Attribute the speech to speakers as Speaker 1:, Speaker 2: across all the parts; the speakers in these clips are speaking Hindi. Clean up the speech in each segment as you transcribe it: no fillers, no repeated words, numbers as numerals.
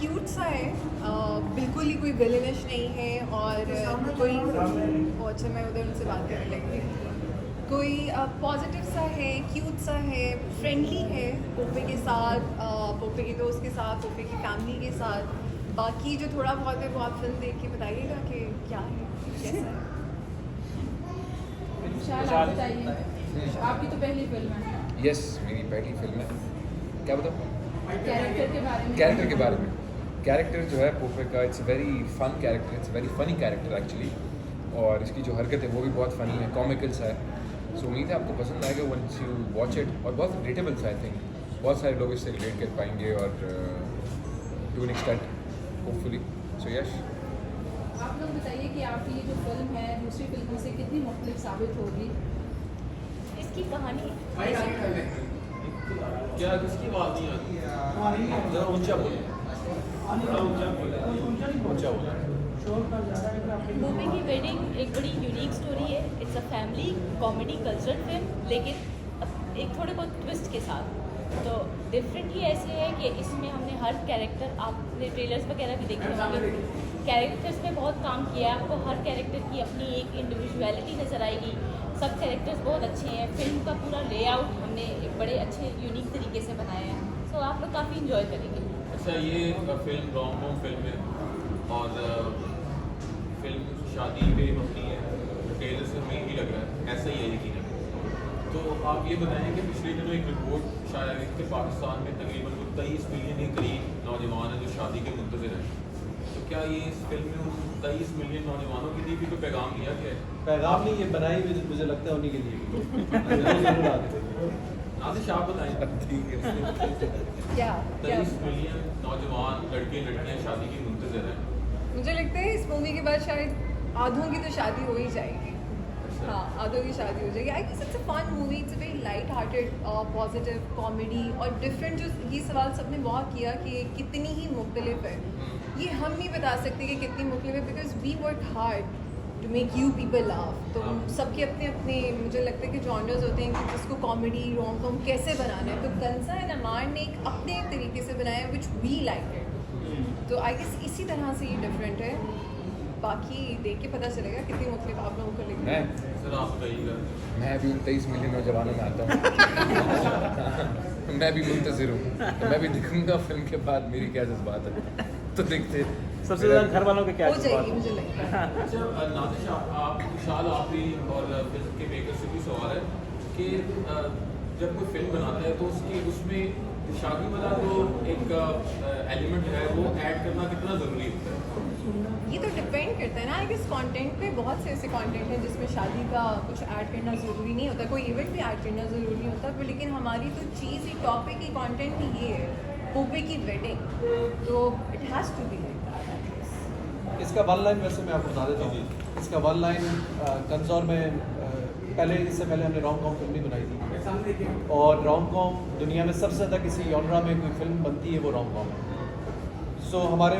Speaker 1: क्यूट सा है, बिल्कुल ही कोई विलेनिश नहीं है और कोई अच्छा मैं उधर उनसे बात करने लगी कोई पॉजिटिव सा है, क्यूट सा है, फ्रेंडली है पोपे के साथ, पोपे के दोस्त के साथ, पोपे की फैमिली के साथ। बाकी जो थोड़ा बहुत है वो आप फिल्म देख के बताइएगा कि क्या है कैसा है।
Speaker 2: विशाल आप बताइए, आपकी तो पहली फिल्म है।
Speaker 3: यस मेरी पहली फिल्म है। क्या बताऊँ
Speaker 2: कैरेक्टर के बारे में?
Speaker 3: कैरेक्टर के बारे में? कैरेक्टर जो है पोपे का, it's very fun character, it's very funny character actually. और इसकी जो हरकत है वो भी बहुत फ़नी है, कॉमिकल सा है। सो उम्मीद है आपको पसंद आएगा वंस यू वॉच इट। और बहुत रिलेटेबल सा आई थिंक, बहुत सारे लोग इससे रिलेट कर पाएंगे और to an extent hopefully. So yes
Speaker 2: आप लोग बताइए कि आपकी ये जो फिल्म है दूसरी फिल्मों से कितनी मुख्तलिफ साबित होगी?
Speaker 1: इसकी कहानी
Speaker 4: क्या किसकी आवाज़ नहीं आती? जरा ऊंचा बोलो, ऊंचा बोलो।
Speaker 5: पोपे की वेडिंग एक बड़ी यूनिक स्टोरी है। It's a family comedy cultural film, लेकिन एक थोड़े बहुत ट्विस्ट के साथ। तो डिफरेंट ही ऐसे है कि इसमें हमने हर कैरेक्टर, आपने ट्रेलर्स वगैरह भी देखे होंगे, कैरेक्टर्स में बहुत काम किया है। आपको हर कैरेक्टर की अपनी एक इंडिविजुअलिटी नज़र आएगी। सब कैरेक्टर्स बहुत अच्छे हैं। फिल्म का पूरा लेआउट हमने एक बड़े अच्छे यूनिक तरीके से बनाया है। सो आप लोग काफ़ी इंजॉय करेंगे।
Speaker 4: अच्छा, ये फिल्म रोम फिल्म है और फिल्म शादी पे मबनी है। ट्रेलर से हमें ही लग रहा है ऐसा ही है यकीनन। तो आप ये बताएं कि पिछले दिनों एक रिपोर्ट शायद है कि पाकिस्तान में तकरीबन 23 मिलियन के करीब नौजवान हैं जो शादी के मुंतज़िर हैं। तो क्या ये इस फिल्म में उन 23 मिलियन नौजवानों के लिए भी कोई पैगाम दिया गया है?
Speaker 6: पैगाम नहीं, ये बनाई हुई मुझे लगता है उन्हीं के लिए।
Speaker 4: नाज़िश आप बताएं।
Speaker 1: क्या
Speaker 4: 23 मिलियन नौजवान लड़के लड़कियां शादी के मुंतज़िर हैं।
Speaker 1: मुझे लगता है इस मूवी के बाद शायद आधों की तो शादी हो ही जाएगी। हाँ, आधों की शादी हो जाएगी। I guess it's a fun movie, it's a very light hearted positive comedy और डिफरेंट। जो ये सवाल सबने बहुत किया कि कितनी ही मुख्तलिफ है, ये हम नहीं बता सकते कि कितनी मुख्तलिफ है, because we work hard to make you people laugh. तो सबके अपने अपने मुझे लगता है कि जॉनर्स होते हैं कि जिसको कॉमेडी रोम कॉम कैसे बनाना है। तो कंसा एंड अमार ने एक अपने एक तरीके से बनाया विच वी लाइक इट। तो आई गेस इसी तरह से ये डिफरेंट है। बाकी देख के पता चलेगा कितनी मुख्तलिफ आप लोगों को लगी।
Speaker 4: सर आप बताइएगा।
Speaker 3: मैं भी उन 23 मिलियन नौजवानों में आता हूँ। मैं भी मुंतज़िर हूँ, तो मैं भी दिखूंगा फिल्म के बाद मेरी क्या जज्बात है। तो देखते
Speaker 6: सबसे ज़्यादा घर वालों के क्या
Speaker 1: हो जाएगी मुझे लगता है।
Speaker 4: अच्छा नाज़िश, आप विशाल आप भी और फिल्म के मेकर से भी सवाल है कि जब कोई फिल्म बनाता है तो उसमें शादी वाला जो एक एलिमेंट है वो ऐड करना कितना ज़रूरी होता है?
Speaker 1: ये तो डिपेंड करता है ना, आई गेस कंटेंट पे। बहुत से ऐसे कंटेंट हैं जिसमें शादी का कुछ ऐड करना ज़रूरी नहीं होता, कोई इवेंट भी ऐड करना ज़रूरी नहीं होता। पर लेकिन हमारी तो चीज़ ही टॉपिक ही कंटेंट ही ये है, पोपे की वेडिंग, तो it has to be like that.
Speaker 6: इसका वन लाइन वैसे मैं आपको बता देता हूँ। इसका वन लाइन कंजौर में इससे पहले हमने रोम कॉम फिल्म भी बनाई थी, और रोम कॉम दुनिया में सबसे ज़्यादा किसी जॉनरा में कोई फिल्म बनती है वो रोम कॉम है। सो हमारे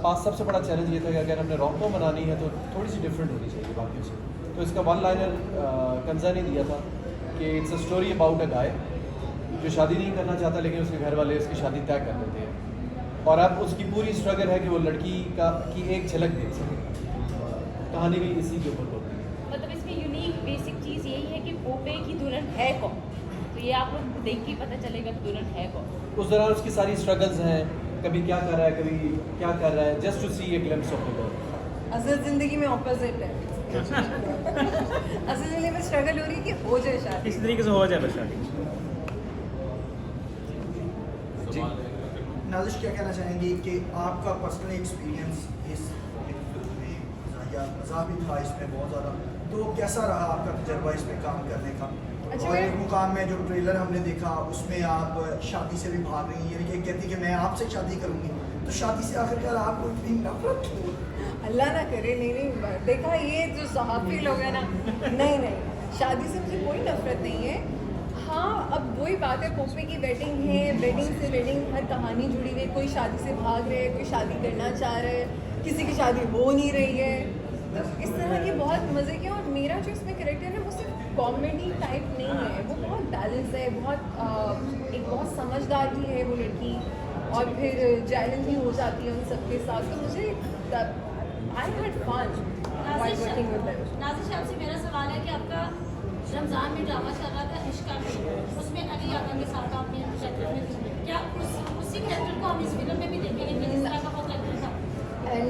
Speaker 6: पास सबसे बड़ा चैलेंज ये था कि अगर हमने रोम कॉम बनानी है तो थोड़ी सी डिफरेंट होनी चाहिए बाकियों से। तो इसका वन लाइनर कंजा ने दिया था कि it's a story about a guy जो शादी नहीं करना चाहता, लेकिन उसके घर वाले उसकी शादी तय कर देते हैं। और अब उसकी पूरी स्ट्रगल है कि वो लड़की की एक झलक देख सके। कहानी भी इसी के ऊपर होती है।
Speaker 5: मतलब इसमें यूनिक बेसिक चीज़ यही है कि पोपे की दुल्हन है कौन। तो ये आप लोग देख के पता चलेगा कि दुल्हन है कौन।
Speaker 6: उस दौरान उसकी सारी स्ट्रगल्स हैं, कभी क्या कर रहा है कभी क्या कर रहा है, just to see a glimpse of the world.
Speaker 1: असल ज़िंदगी में ऑपोजिट है। असल ज़िंदगी में स्ट्रगल हो रही है कि हो जाए शादी।
Speaker 7: इस तरीके से हो जाए बस शादी।
Speaker 4: सवाल है
Speaker 8: नाज़िश क्या कहना चाहेंगी कि आपका पर्सनल एक्सपीरियंस इस फिल्म में या मज़ा भी था इसमें बहुत ज़्यादा, तो कैसा रहा आपका तजर्बा इसमें काम करने का?
Speaker 1: अच्छा,
Speaker 8: और एक मुकाम में जो ट्रेलर हमने देखा उसमें आप शादी से भी भाग रही हैं, यानी कि कहती कि मैं आपसे शादी करूँगी, तो शादी से आखिरकार आपको इतनी नफरत क्यों?
Speaker 1: अल्लाह ना करे। नहीं देखा, ये जो सहाफ़ी लोग हैं ना, नहीं शादी से मुझे कोई नफरत नहीं है। हाँ, अब वही बात है, पोपे की वेडिंग है, वेडिंग से वेडिंग हर कहानी जुड़ी हुई है। कोई शादी से भाग रहे है, कोई शादी करना चाह रहा है, किसी की शादी हो नहीं रही है। तो इस तरह के बहुत मज़े के। और मेरा जो इसमें कैरेक्टर है वो सिर्फ कॉमेडी टाइप नहीं है, वो बहुत बैलेंस है, बहुत एक बहुत समझदार भी है वो लड़की। और फिर चैलेंजिंग हो जाती है उन सबके साथ, तो मुझे I had fun while working with them.
Speaker 7: Nazish आपसे मेरा सवाल है कि आपका रमज़ान में ड्रामा चल रहा था इश्का में, उसमें अली यादव के साथ आपने कैरेक्टर में दिखे, क्या उसी कैरेक्टर को हम इस फिल्म में भी देखेंगे कि जिस तरह का वो कैरेक्टर था?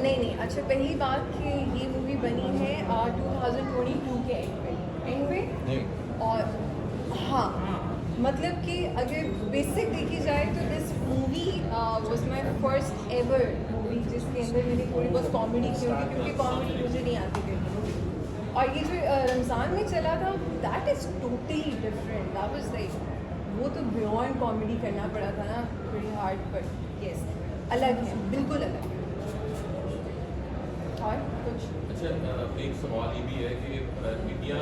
Speaker 1: नहीं, अच्छा पहली बात कि ये मूवी बनी है 2022 के एंड पे
Speaker 3: नहीं
Speaker 1: और हाँ, मतलब कि अगर बेसिक देखी जाए तो this movie was my first ever movie जिसके अंदर मैंने थोड़ी बहुत कॉमेडी की होगी, क्योंकि कॉमेडी मुझे नहीं आती थी। और ये जो रमज़ान में चला था that is totally different, that was like वो तो बियॉन्ड कॉमेडी करना पड़ा था ना, प्रीटी हार्ड, बट यस अलग है, बिल्कुल अलग है। और कुछ
Speaker 4: अच्छा, एक सवाल ये भी है कि इंडिया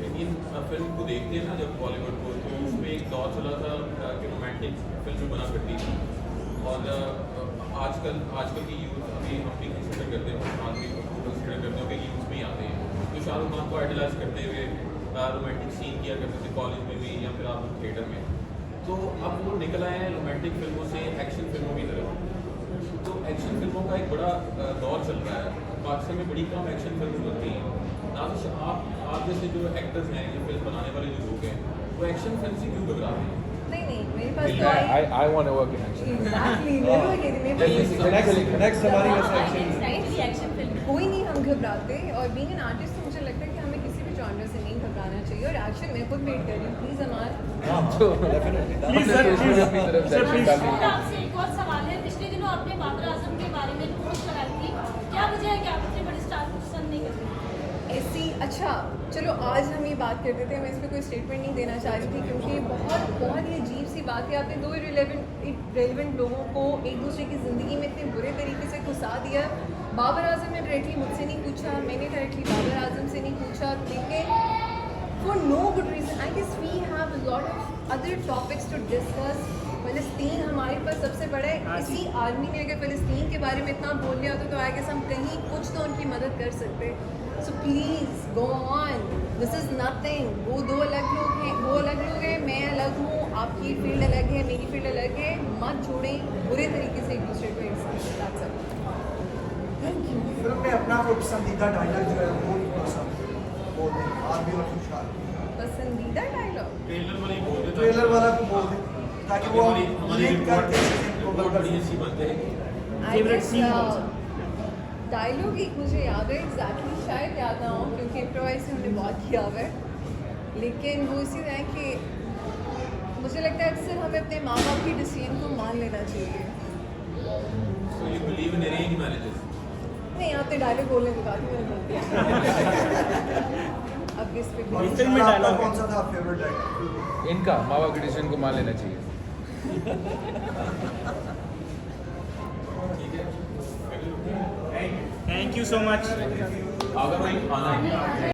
Speaker 4: इंडियन फिल्म को देखते हैं ना जब बॉलीवुड को, तो उसमें एक दौर चला था कि रोमांटिक फिल्में बना करती थी, और आजकल की यूथ अभी हम भी कंसिडर करते हैं, आज भी कंसिडर करते हैं कि यूथ में ही आते हैं, तो शाहरुख खान को आइडलाइज करते हुए रोमांटिक सीन किया करते थे कॉलेज में भी या फिर आप थिएटर में, तो अब वो निकल आए हैं रोमांटिक फिल्मों से एक्शन फिल्मों की तरफ। तो एक्शन फिल्मों का एक बड़ा दौर चल रहा है, पाकिस्तान में बड़ी कम एक्शन फिल्म बनती हैं। नाज़िश, आप जैसे जो एक्टर्स हैं या फिल्म बनाने वाले जो लोग हैं, वो एक्शन फिल्म से क्यों घबराते हैं?
Speaker 1: नहीं, मेरे पास तो
Speaker 3: I want to work in action.
Speaker 1: Exactly मेरे पास
Speaker 6: नेक्स्ट हमारी वैसे एक्शन
Speaker 5: एक्शन फिल्म
Speaker 1: कोई नहीं हम घबराते, और बीइंग एन आर्टिस्ट तो मुझे लगता है कि हमें किसी भी जॉनर से नहीं घबराना चाहिए। और एक्शन मैं खुद वेट कर रही हूँ, प्लीज़ अमार
Speaker 3: अपनी तरफ से
Speaker 7: और आपसे एक और सवाल है, पिछले दिनों आपने बाबर आजम के बारे में पोस्ट लगाई थी, क्या वजह है कि आप इतने बड़े स्टार को पसंद नहीं करते?
Speaker 1: ऐसी अच्छा चलो आज हम ये बात करते थे, मैं इस पर कोई स्टेटमेंट नहीं देना चाह रही थी, क्योंकि बहुत ही अजीब सी बात है, आपने दो इरेलेवेंट लोगों को एक दूसरे की ज़िंदगी में इतने बुरे तरीके से घुसा दिया। बाबर आजम ने डायरेक्टली मुझसे नहीं पूछा, मैंने डायरेक्टली बाबर आजम से नहीं पूछा, लेकिन for no good reason. I guess we have lot of other topics to discuss. फ़लस्तीन हमारे पास सबसे बड़ा है, इसी आर्मी ने अगर फ़लस्तीन के बारे में इतना बोल लिया तो आई गेस हम कहीं कुछ तो उनकी मदद कर सकते। So please go on, this is nothing. वो दो अलग लोग हैं, वो अलग लोग हैं, मैं अलग हूँ, आपकी फील्ड अलग है, मेरी फील्ड अलग है। मत जोड़ें बुरे तरीके से एक दूसरे को एक साथ। Thank you.
Speaker 8: फिल्म में अपना कोई पसंदीदा डायलॉग जो है वो पसंद बोल दें, आर्मी और खुशहाल
Speaker 1: पसंदीदा डायलॉग
Speaker 4: ट्रेलर वाली बोल देता है।
Speaker 8: ट्रेलर वाला को बोल दें ताकि वो
Speaker 4: हमारी
Speaker 8: लिंक करके इसको
Speaker 4: रिपोर्ट बड़ी अच्छी बनते हैं।
Speaker 8: Favorite scene कौन सा?
Speaker 1: डायलॉग एक मुझे याद है एग्जैक्टली, शायद याद ना हो क्योंकि इम्प्रोवाइज से हमने बहुत किया हुआ है, लेकिन वो इसी तरह कि मुझे लगता है अक्सर हमें अपने माँ बाप की डिसीजन को मान लेना चाहिए।
Speaker 4: So you believe in arranged marriages?
Speaker 1: नहीं, आपने डायलॉग बोलने को कहा कि मैंने बोल दिया। अब इस पे
Speaker 8: और
Speaker 1: कोई-
Speaker 8: फिल्म में डायलॉग कौन सा था फेवरेट डायलॉग?
Speaker 3: इनका माँ बाप के डिसीजन को मान लेना चाहिए।
Speaker 4: ठीक है।
Speaker 9: Thank you so much.
Speaker 4: अगर भाई खाना है